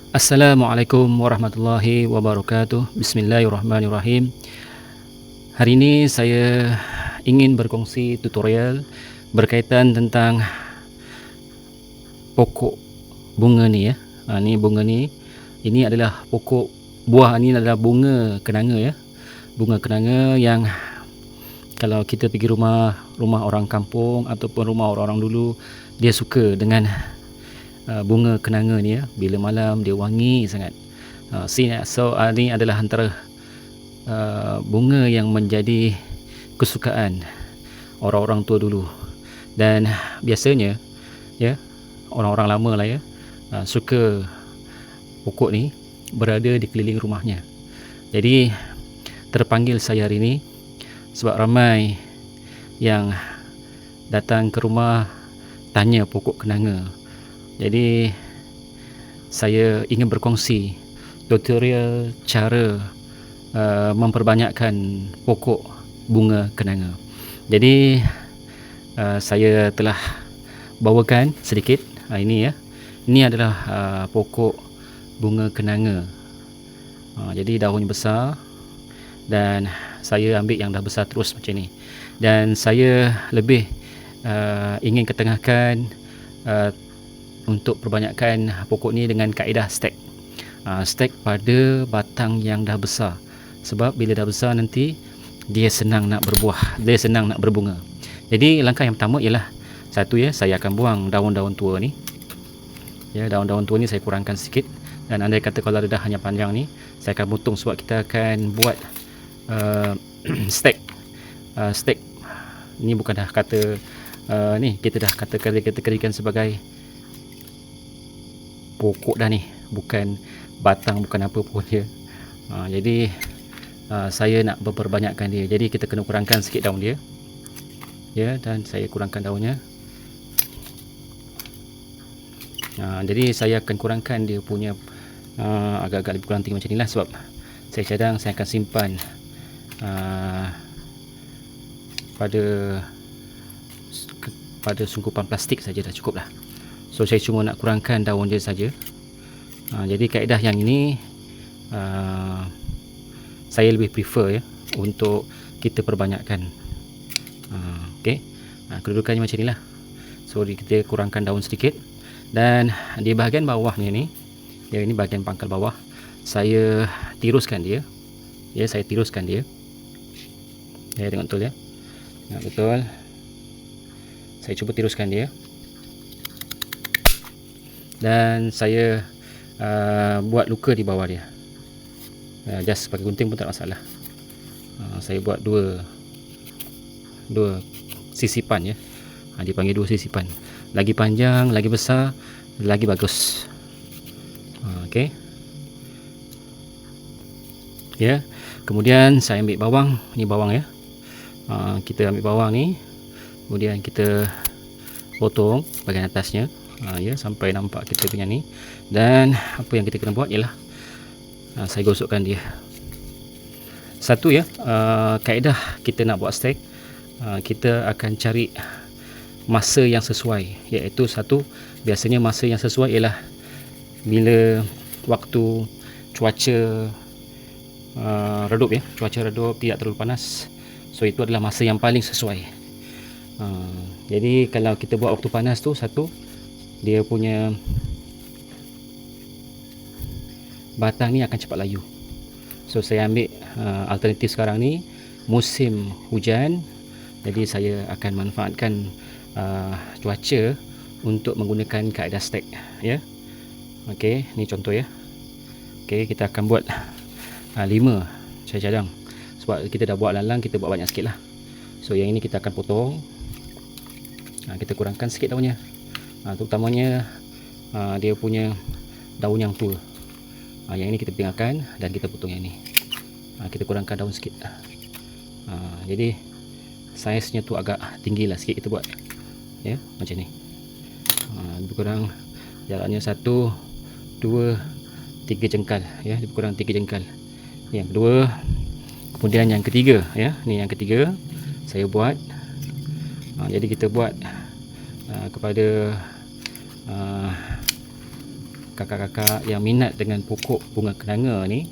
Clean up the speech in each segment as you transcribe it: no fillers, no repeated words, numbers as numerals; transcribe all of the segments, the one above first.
Assalamualaikum warahmatullahi wabarakatuh. Bismillahirrahmanirrahim. Hari ini saya ingin berkongsi tutorial berkaitan tentang pokok bunga ni ya. Ni bunga ni. Ini adalah pokok buah ni adalah bunga kenanga ya. Bunga kenanga yang kalau kita pergi rumah orang kampung ataupun rumah orang-orang dulu, dia suka dengan bunga kenanga ni ya. Bila malam dia wangi sangat. Ni adalah antara bunga yang menjadi kesukaan orang-orang tua dulu. Dan biasanya ya, orang-orang lama lah ya, suka pokok ni berada di keliling rumahnya. Jadi terpanggil saya hari ini sebab ramai yang datang ke rumah tanya pokok kenanga. Jadi saya ingin berkongsi tutorial cara memperbanyakkan pokok bunga kenanga. Jadi saya telah bawakan sedikit ini ya. Ini adalah pokok bunga kenanga. Jadi daunnya besar dan saya ambil yang dah besar terus macam ni. Dan saya lebih ingin ketengahkan untuk perbanyakkan pokok ni dengan kaedah stack. Stack pada batang yang dah besar. Sebab bila dah besar nanti dia senang nak berbuah, dia senang nak berbunga. Jadi langkah yang pertama ialah satu ya, saya akan buang daun-daun tua ni. Ya, daun-daun tua ni saya kurangkan sikit. Dan andai kata kalau dah hanya panjang ni, saya akan potong sebab kita akan buat stack. Stack ni bukan dah kata ni kita dah kategorikan sebagai pokok dah ni, bukan batang, bukan apa pun dia. Jadi saya nak memperbanyakkan dia. Jadi kita kena kurangkan sikit daun dia. Ya, dan saya kurangkan daunnya. Jadi saya akan kurangkan dia punya agak-agak lebih kurang tinggi macam ni lah, sebab saya cadang saya akan simpan pada sungkupan plastik saja dah cukup lah. So saya cuma nak kurangkan daun dia saja. Jadi kaedah yang ini saya lebih prefer ya, untuk kita perbanyakkan. Okey. Kedudukannya macam inilah. So kita kurangkan daun sedikit. Dan di bahagian bawahnya ni, ya, ini bahagian pangkal bawah, saya tiruskan dia. Ya, saya tiruskan dia. Ya, tengok betul ya. Tengok betul. Saya cuba tiruskan dia. Dan saya buat luka di bawah dia. Just pakai gunting pun tak masalah. Saya buat dua sisipan ya. Dipanggil dua sisipan. Lagi panjang, lagi besar, lagi bagus. Okey. Ya. Kemudian saya ambil bawang. Ni bawang ya. Kita ambil bawang ni, kemudian kita potong bahagian atasnya. Ya, sampai nampak kita punya ni. Dan apa yang kita kena buat ialah saya gosokkan dia. Satu ya, kaedah kita nak buat stack, kita akan cari masa yang sesuai, iaitu satu, biasanya masa yang sesuai ialah bila waktu cuaca redup ya, cuaca redup, tidak terlalu panas. So itu adalah masa yang paling sesuai. Jadi kalau kita buat waktu panas tu, satu, dia punya batang ni akan cepat layu. So saya ambil alternatif sekarang ni musim hujan. Jadi saya akan manfaatkan cuaca untuk menggunakan kaedah stack ya. Okey, ni contoh ya. Okey, kita akan buat 5 saya cadang. Sebab kita dah buat lalang, kita buat banyak sikit lah. So yang ini kita akan potong. Kita kurangkan sikit daunnya. Terutamanya dia punya daun yang tua. Yang ini kita tinggalkan dan kita potong yang ini. Kita kurangkan daun sikit. Jadi saiznya tu agak tinggi lah sikit kita buat. Ya, macam ni. Lebih kurang jaraknya 1, 2, 3 jengkal ya, lebih kurang 3 jengkal. Yang kedua, kemudian yang ketiga ya. Ni yang ketiga saya buat. Jadi kita buat kepada kakak-kakak yang minat dengan pokok bunga kenanga ni,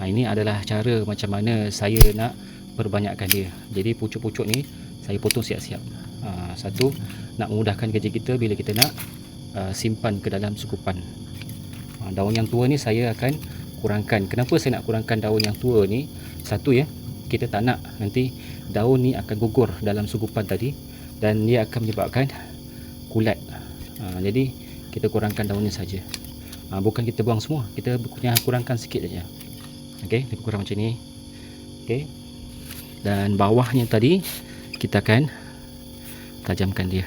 ini adalah cara macam mana saya nak perbanyakkan dia. Jadi pucuk-pucuk ni saya potong siap-siap. Satu, nak memudahkan kerja kita bila kita nak simpan ke dalam sukupan. Daun yang tua ni saya akan kurangkan. Kenapa saya nak kurangkan daun yang tua ni? Satu ya, kita tak nak nanti daun ni akan gugur dalam sukupan tadi dan dia akan menyebabkan kulat. Jadi kita kurangkan daunnya saja. Bukan kita buang semua, kita kurangkan sikit saja. Okey, lebih kurang macam ni. Okey. Dan bawahnya tadi kita akan tajamkan dia,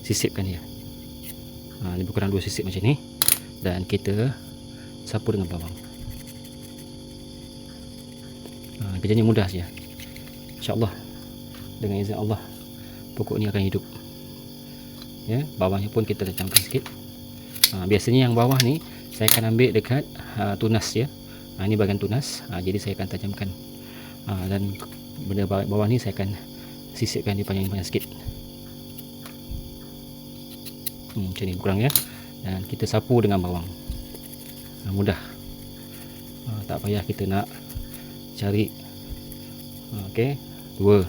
sisipkan dia. Lebih kurang 2 sisip macam ni. Dan kita sapu dengan bawang. Kerjanya mudah saja. InsyaAllah, dengan izin Allah, pokok ni akan hidup. Ya, bawahnya pun kita tajamkan sikit. Biasanya yang bawah ni saya akan ambil dekat tunas ya. Ini bahagian tunas. Jadi saya akan tajamkan. Dan benda bawah ni saya akan sisipkan dia panjang-panjang sikit. Macam ni kurang ya. Dan kita sapu dengan bawang. Mudah. Tak payah kita nak cari. Okey, 2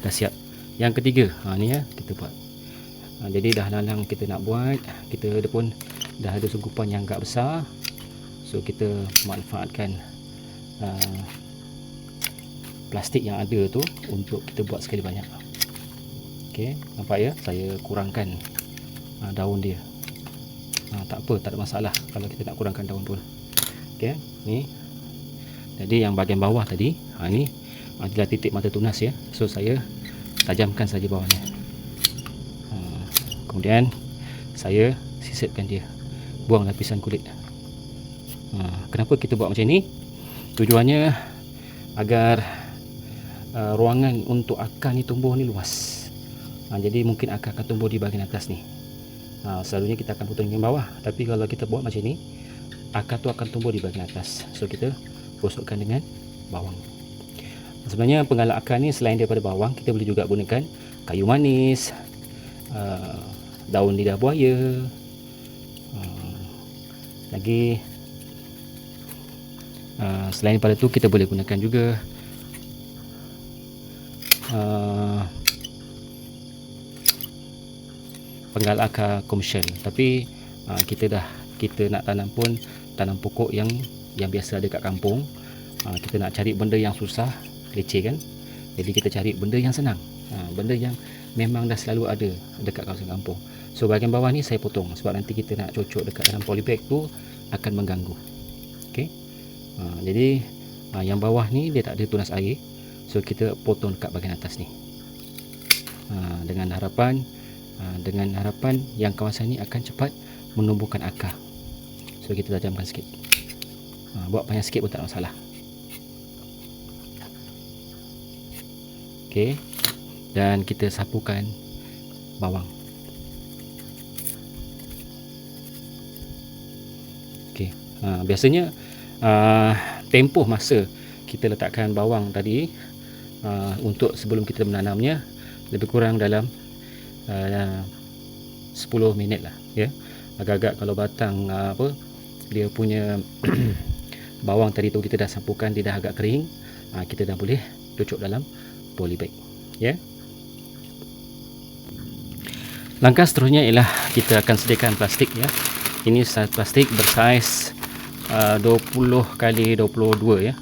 dah siap. Yang ketiga, ni ya kita buat. Jadi dah lalang kita nak buat, kita pun dah ada sukupan yang agak besar. So kita manfaatkan plastik yang ada tu untuk kita buat sekali banyak. Okey, nampak ya, saya kurangkan daun dia. Tak apa, tak ada masalah kalau kita nak kurangkan daun pun. Okey, ni. Jadi yang bahagian bawah tadi, ni adalah titik mata tunas ya. So saya tajamkan saja bawahnya. Kemudian saya sisipkan dia, buang lapisan kulit. Kenapa kita buat macam ni? Tujuannya agar ruangan untuk akar ni tumbuh ni luas. Jadi mungkin akar akan tumbuh di bahagian atas ni. Selalunya kita akan potong yang bawah, tapi kalau kita buat macam ni, akar tu akan tumbuh di bahagian atas. So kita gosokkan dengan bawang. Sebenarnya penggalak akar ni selain daripada bawang, kita boleh juga gunakan kayu manis, daun lidah buaya, lagi selain daripada tu kita boleh gunakan juga penggalak akar komersial. Tapi kita nak tanam pun tanam pokok yang biasa ada kat kampung. Kita nak cari benda yang susah, leceh kan. Jadi kita cari benda yang senang, benda yang memang dah selalu ada dekat kawasan kampung. So bahagian bawah ni saya potong sebab nanti kita nak cocok dekat dalam polybag tu akan mengganggu. Okey. Jadi yang bawah ni dia tak ada tunas air. So kita potong dekat bahagian atas ni. Dengan harapan yang kawasan ni akan cepat menumbuhkan akar. So kita tajamkan sikit. Buat panjang sikit pun tak ada masalah. Okey. Dan kita sapukan bawang. Okey. Biasanya tempoh masa kita letakkan bawang tadi untuk sebelum kita menanamnya lebih kurang dalam 10 minit lah ya. Agak-agak kalau batang dia punya bawang tadi tu kita dah sapukan, dia dah agak kering, kita dah boleh cucuk dalam polybag ya. Langkah seterusnya ialah kita akan sediakan plastik ya. Ini plastik bersaiz 20 kali 22 ya.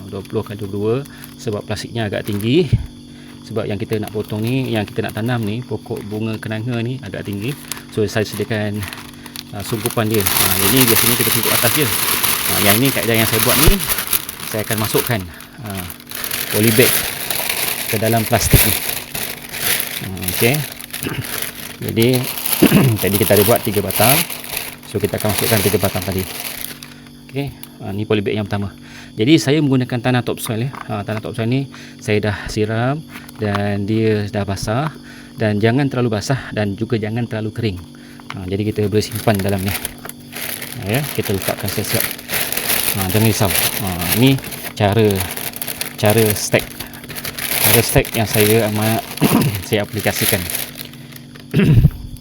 20 kali 22 sebab plastiknya agak tinggi. Sebab yang kita nak potong ni, yang kita nak tanam ni, pokok bunga kenanga ni agak tinggi. So saya sediakan sungkupan dia. Ini biasanya kita sungkup atas je. Yang ini kaedah yang saya buat ni, saya akan masukkan polybag ke dalam plastik ni. Okey. Jadi tadi kita ada buat 3 batang. So kita akan masukkan 3 batang tadi. Okey, ni polybag yang pertama. Jadi saya menggunakan tanah topsoil ya. Tanah topsoil ni saya dah siram dan dia dah basah, dan jangan terlalu basah dan juga jangan terlalu kering. Jadi kita boleh simpan dalam ni. Ya, kita letakkan siap-siap. Jangan risau. Ini cara stack. Cara stack yang saya saya aplikasikan.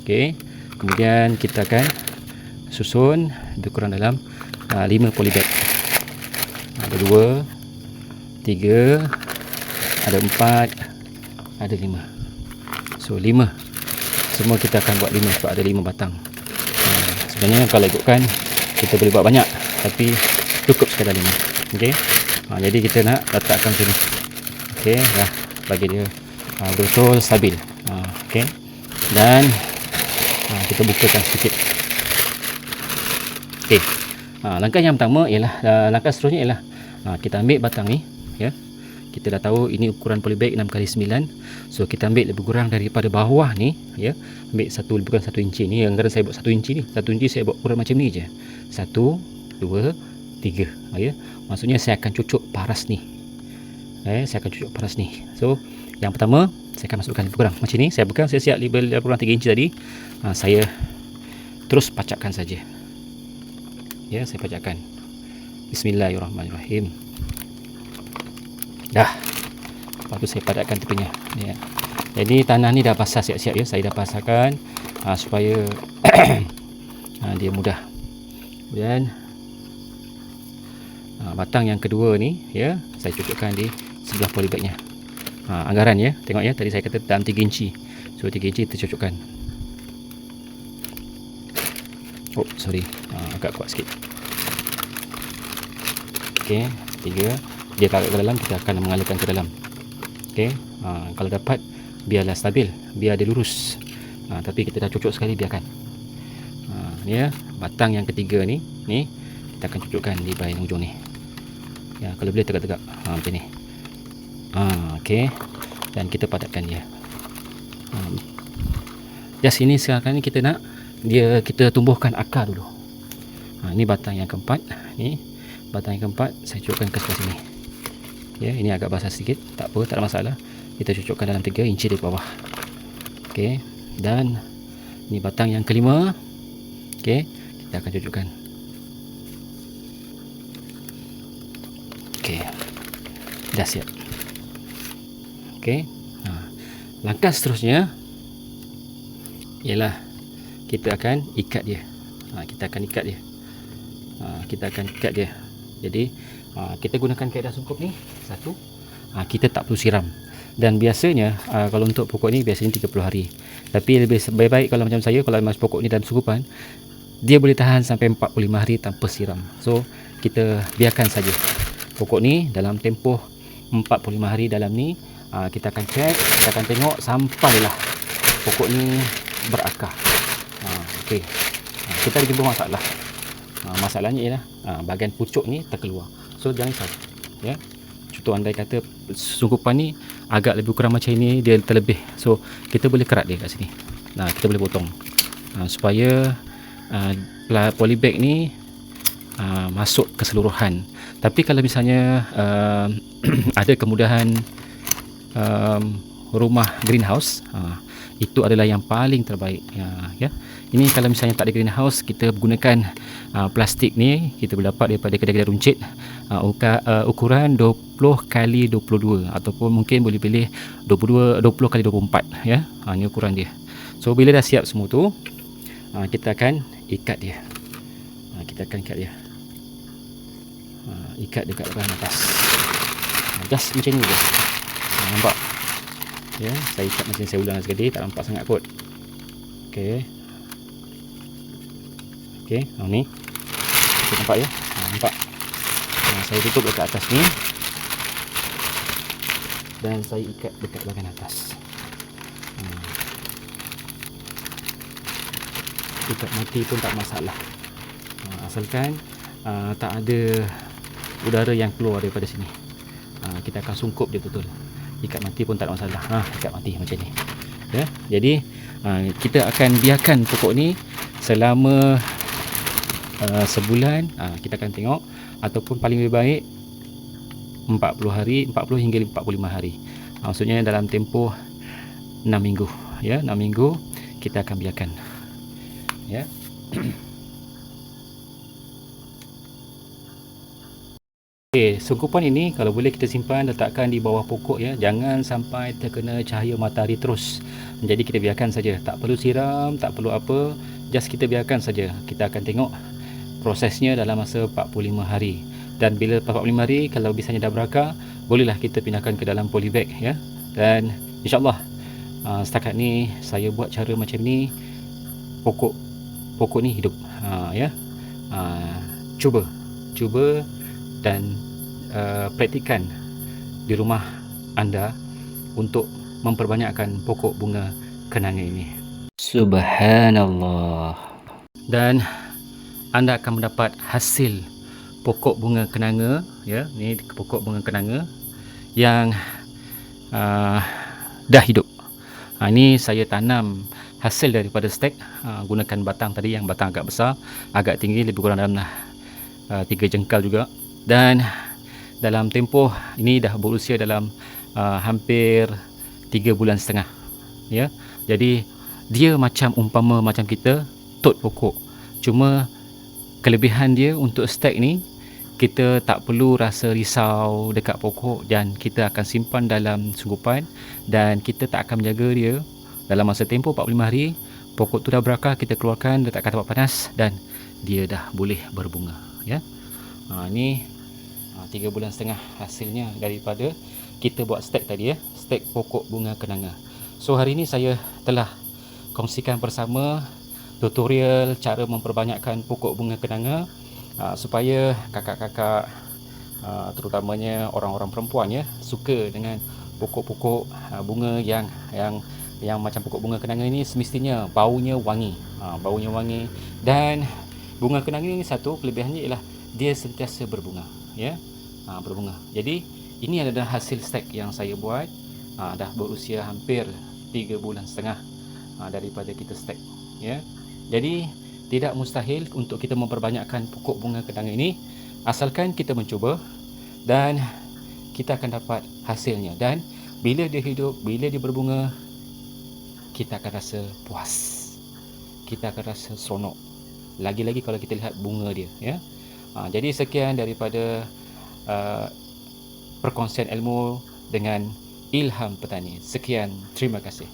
Okey, kemudian kita akan susun lebih kurang dalam 5 polybag. Ada 2, 3, ada 4, ada 5. So 5. Semua kita akan buat 5 sebab ada 5 batang. Sebenarnya kalau ikutkan kita boleh buat banyak, tapi cukup sekadar 5. Okey. Jadi kita nak letakkan sini. Okey, dah bagi dia betul stabil. Okey. Dan kita bukakan sedikit. Okey. Langkah yang pertama ialah langkah seterusnya ialah kita ambil batang ni, ya. Kita dah tahu ini ukuran polybag 6x9. So kita ambil lebih kurang daripada bawah ni, ya. Ambil lebih kurang 1 inci ni. Yang kadang saya buat 1 inci ni. 1 inci saya buat ukuran macam ni je. 1, 2, 3. Ya. Maksudnya saya akan cucuk paras ni. Saya akan cucuk paras ni. So yang pertama saya akan masukkan lebih kurang macam ni. Saya bukan, saya siap label lebih kurang 3 inci tadi. Saya terus pacakkan saja. Ya, saya pacakkan. Bismillahirrahmanirrahim. Dah. Lepas tu saya padatkan tepinya. Ya. Jadi tanah ni dah basah siap-siap, ya. Saya dah basahkan supaya dia mudah. Kemudian batang yang kedua ni, ya, saya cucukkan di sebelah polybagnya. Anggaran, ya. Tengok, ya, tadi saya kata dalam 3 inci. So 3 inci kita cucukkan. Oh, sorry. Agak kuat sikit. Okey, 3. Dia tarik ke dalam, kita akan mengalirkan ke dalam. Okey. Kalau dapat biarlah stabil, biar dia lurus. Tapi kita dah cucuk sekali, biarkan. Ni, ya, batang yang ketiga ni kita akan cucukkan di bahagian hujung ni. Ya, kalau boleh tegak-tegak. Macam ni. Okey. Dan kita padatkan dia. Just ini sekarang ni kita nak kita tumbuhkan akar dulu. Ini batang yang keempat. Ni batang yang keempat saya cucukkan ke sebelah sini. Ya, ini agak basah sedikit, tak apa, tak ada masalah. Kita cucukkan dalam 3 inci dari bawah. Okey. Dan ni batang yang kelima. Okey, kita akan cucukkan. Okey. Dah siap. Okey. Langkah seterusnya ialah kita akan ikat dia. Kita akan ikat dia. Jadi kita gunakan kaedah sungkup ni. Satu, kita tak perlu siram. Dan biasanya kalau untuk pokok ni biasanya 30 hari. Tapi lebih baik kalau macam saya, kalau macam pokok ni dalam sungkupan, dia boleh tahan sampai 45 hari tanpa siram. So kita biarkan saja pokok ni dalam tempoh 45 hari dalam ni. Kita akan cek, kita akan tengok sampailah pokok ni berakar. Okey. Kita ada jumpa masalah. Masalahnya ialah bahagian pucuk ni terkeluar. So jangan risau, ya. Contoh andai kata sungkupan ni agak lebih kurang macam ini, dia terlebih. So kita boleh kerat dia kat sini. Kita boleh potong supaya polybag ni masuk keseluruhan. Tapi kalau misalnya ada kemudahan rumah greenhouse, itu adalah yang paling terbaik, ya. Ini kalau misalnya tak ada greenhouse, kita gunakan plastik ni, kita boleh dapat daripada kedai-kedai runcit, ukuran 20x22 ataupun mungkin boleh pilih 20x24, ya. Ini ukuran dia. So bila dah siap semua tu, kita akan ikat dia. Ikat dekat bahagian atas. Just macam ni je. Nampak? Ya, saya ikat macam saya ulang sekali, tak nampak sangat kot. Okey. Ni. Kita nampak, ya? Nampak. Saya tutup dekat atas ni. Dan saya ikat dekat bahagian atas. Ikat mati pun tak masalah. Asalkan tak ada udara yang keluar daripada sini. Kita akan sungkup dia betul. Ikat mati pun tak ada masalah. Ikat mati macam ni, ya. Jadi kita akan biarkan pokok ni selama sebulan. Kita akan tengok, ataupun paling lebih baik 40 hari, 40 hingga 45 hari. Maksudnya dalam tempoh 6 minggu, ya. 6 minggu kita akan biarkan, ya. Okey, sungkupan ini kalau boleh kita simpan, letakkan di bawah pokok, ya. Jangan sampai terkena cahaya matahari terus. Jadi kita biarkan saja, tak perlu siram, tak perlu apa. just kita biarkan saja. Kita akan tengok prosesnya dalam masa 45 hari. Dan bila 45 hari, kalau bisanya dah berakar, bolehlah kita pindahkan ke dalam polybag ya. Dan insyaAllah setakat ni saya buat cara macam ni, pokok ni hidup ya. Cuba dan praktikan di rumah anda untuk memperbanyakkan pokok bunga kenanga ini. Subhanallah. Dan anda akan mendapat hasil pokok bunga kenanga ya. Ni pokok bunga kenanga yang dah hidup. Ini saya tanam hasil daripada stek, gunakan batang tadi yang batang agak besar, agak tinggi, lebih kurang dalam 3 jengkal juga. Dan dalam tempoh ini dah berusia dalam hampir 3 bulan setengah ya. Jadi dia macam umpama macam kita tot pokok, cuma kelebihan dia untuk stek ni, kita tak perlu rasa risau dekat pokok dan kita akan simpan dalam sunggupan dan kita tak akan menjaga dia dalam masa tempoh 45 hari. Pokok tu dah berakar, kita keluarkan, letak kat tempat panas dan dia dah boleh berbunga ya. Ni 3 bulan setengah hasilnya daripada kita buat stek tadi ya, stek pokok bunga kenanga. So hari ni saya telah kongsikan bersama tutorial cara memperbanyakkan pokok bunga kenanga supaya kakak-kakak terutamanya orang-orang perempuan ya, suka dengan pokok-pokok bunga yang macam pokok bunga kenanga ini. Semestinya baunya wangi, dan bunga kenanga ini satu kelebihannya ialah dia sentiasa berbunga ya, berbunga. Jadi ini adalah hasil stek yang saya buat, dah berusia hampir 3 bulan setengah daripada kita stek ya. Jadi tidak mustahil untuk kita memperbanyakkan pokok bunga kenanga ini, asalkan kita mencuba dan kita akan dapat hasilnya. Dan bila dia hidup, bila dia berbunga, kita akan rasa puas, kita akan rasa seronok, lagi-lagi kalau kita lihat bunga dia ya. Jadi sekian daripada perkongsian ilmu dengan Ilham Petani. Sekian, terima kasih.